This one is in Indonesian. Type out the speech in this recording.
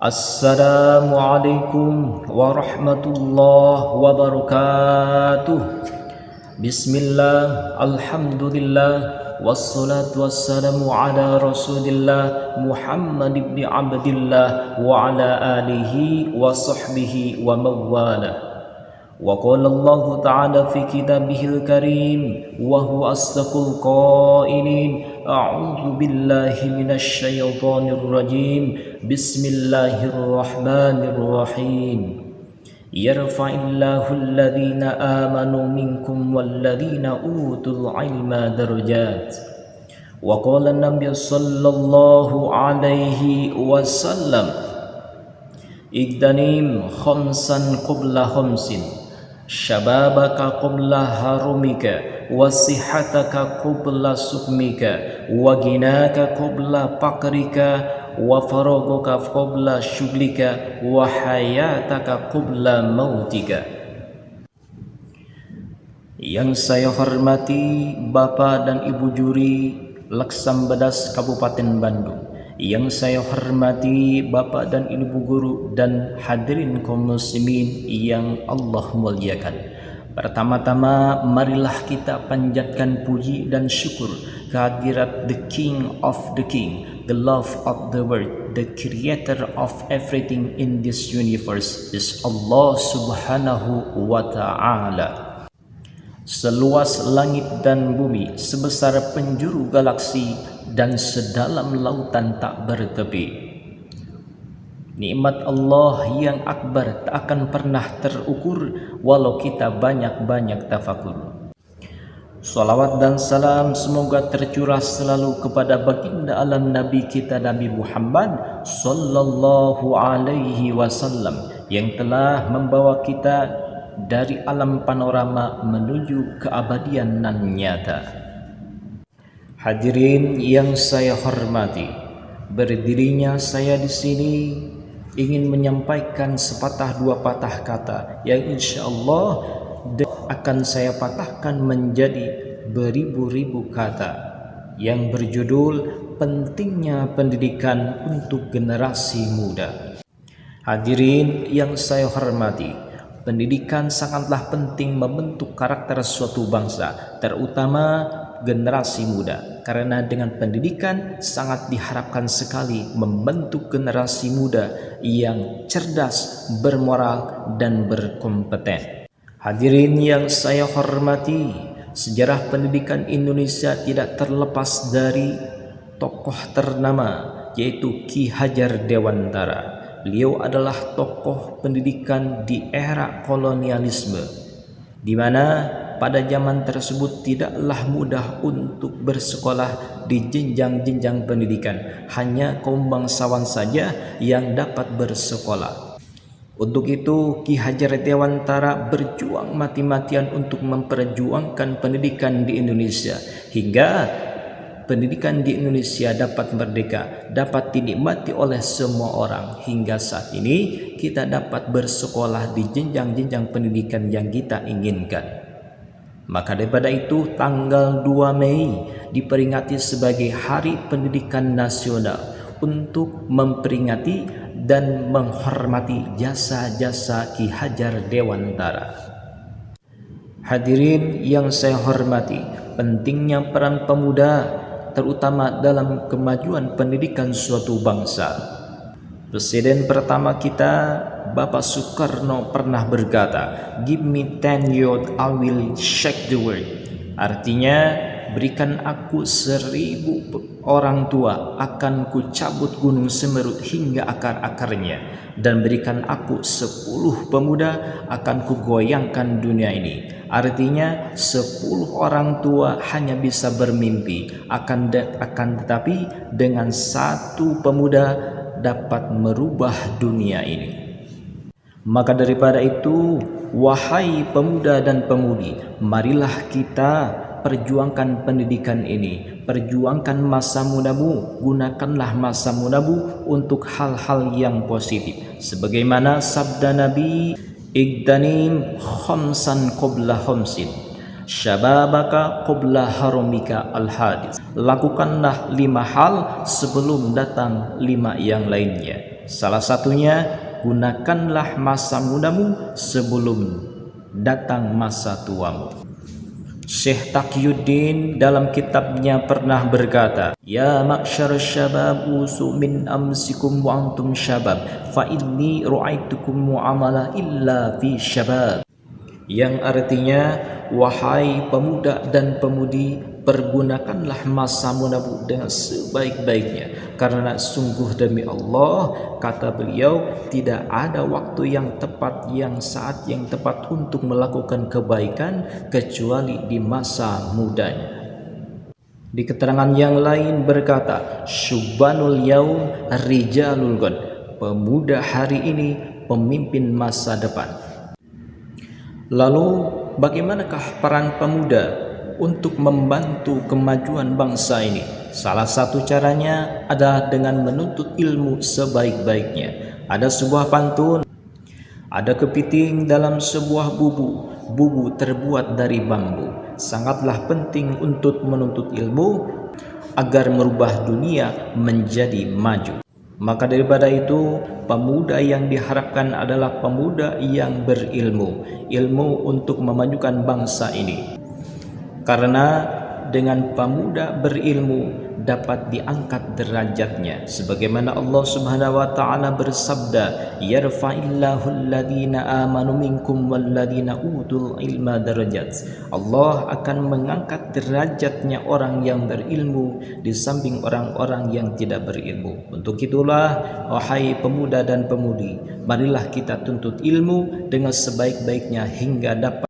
Assalamualaikum warahmatullahi wabarakatuh. Bismillah, alhamdulillah, wassalatu wassalamu ala rasulillah Muhammad ibn Abdillah wa ala alihi wa sahbihi wa mawalah. وقال الله تعالى في كتابه الكريم وهو أصدق القائلين أعوذ بالله من الشيطان الرجيم بسم الله الرحمن الرحيم يرفع الله الذين آمنوا منكم والذين أوتوا العلم درجات وقال النبي صلى الله عليه وسلم اغتنم خمسا قبل خمس syababaka qabla harumika wasihataka qabla sukmika wa ginaka qabla pakrika wa faraguka qabla syuglika wa hayataka qabla mautika. Yang saya hormati Bapak dan Ibu juri Laksambadas Kabupaten Bandung, yang saya hormati Bapak dan Ibu guru dan hadirin kaum muslimin yang Allah muliakan. Pertama-tama marilah kita panjatkan puji dan syukur kehadirat the King of the King, the love of the world, the creator of everything in this universe is Allah Subhanahu wa ta'ala. Seluas langit dan bumi, sebesar penjuru galaksi dan sedalam lautan tak bertepi, nikmat Allah yang akbar tak akan pernah terukur walau kita banyak-banyak tafakur. Salawat dan salam semoga tercurah selalu kepada baginda alam Nabi kita Nabi Muhammad sallallahu alaihi wasallam yang telah membawa kita dari alam panorama menuju keabadian nan nyata. Hadirin yang saya hormati, berdirinya saya di sini ingin menyampaikan sepatah dua patah kata yang insya Allah akan saya patahkan menjadi beribu-ribu kata yang berjudul pentingnya pendidikan untuk generasi muda. Hadirin yang saya hormati, pendidikan sangatlah penting membentuk karakter suatu bangsa, terutama generasi muda, karena dengan pendidikan sangat diharapkan sekali membentuk generasi muda yang cerdas, bermoral, dan berkompeten. Hadirin yang saya hormati, sejarah pendidikan Indonesia tidak terlepas dari tokoh ternama yaitu Ki Hajar Dewantara. Beliau adalah tokoh pendidikan di era kolonialisme, di mana pada zaman tersebut tidaklah mudah untuk bersekolah di jenjang-jenjang pendidikan. Hanya kaum bangsawan saja yang dapat bersekolah. Untuk itu Ki Hajar Dewantara berjuang mati-matian untuk memperjuangkan pendidikan di Indonesia hingga pendidikan di Indonesia dapat merdeka, dapat dinikmati oleh semua orang. Hingga saat ini kita dapat bersekolah di jenjang-jenjang pendidikan yang kita inginkan. Maka daripada itu tanggal 2 Mei diperingati sebagai Hari Pendidikan Nasional untuk memperingati dan menghormati jasa-jasa Ki Hajar Dewantara. Hadirin yang saya hormati, pentingnya peran pemuda terutama dalam kemajuan pendidikan suatu bangsa. Presiden pertama kita Bapak Soekarno pernah berkata, "Give me 10 youth, I will shake the world." Artinya, berikan aku 1000 orang tua, akan ku cabut gunung Semeru hingga akar-akarnya, dan berikan aku 10 pemuda, akan ku goyangkan dunia ini. Artinya 10 orang tua hanya bisa bermimpi, akan tetapi dengan 1 pemuda dapat merubah dunia ini. Maka daripada itu, wahai pemuda dan pemudi, marilah kita perjuangkan pendidikan ini, perjuangkan masa mudamu, gunakanlah masa mudamu untuk hal-hal yang positif. Sebagaimana sabda Nabi, "Igtanim khamsan qabla khamsin, syababaka qabla harumika al-hadis." Lakukanlah 5 hal sebelum datang 5 yang lainnya. Salah satunya, gunakanlah masa mudamu sebelum datang masa tuamu. Syekh Taqiyuddin dalam kitabnya pernah berkata, "Ya ma'syar syabab usu min amsikum wa antum syabab, fa inni ru'aitukum mu'amala illa fi syabab." Yang artinya, wahai pemuda dan pemudi, pergunakanlah masa mudamu dengan sebaik-baiknya, karena sungguh demi Allah, kata beliau, tidak ada waktu yang tepat, saat yang tepat untuk melakukan kebaikan kecuali di masa mudanya. Di keterangan yang lain berkata, "Syubbanul yaum rijalul ghad." Pemuda hari ini pemimpin masa depan. Lalu bagaimanakah peran pemuda untuk membantu kemajuan bangsa ini? Salah satu caranya adalah dengan menuntut ilmu sebaik-baiknya. Ada sebuah pantun, ada kepiting dalam sebuah bubu, bubu terbuat dari bambu. Sangatlah penting untuk menuntut ilmu agar merubah dunia menjadi maju. Maka daripada itu, pemuda yang diharapkan adalah pemuda yang berilmu, ilmu untuk memajukan bangsa ini. Karena dengan pemuda berilmu dapat diangkat derajatnya, sebagaimana Allah Subhanahu wa taala bersabda, "Yarfa'illahu alladhina amanu minkum walladhina utul ilma darajat." Allah akan mengangkat derajatnya orang yang berilmu di samping orang-orang yang tidak berilmu. Untuk itulah, wahai pemuda dan pemudi, marilah kita tuntut ilmu dengan sebaik-baiknya hingga dapat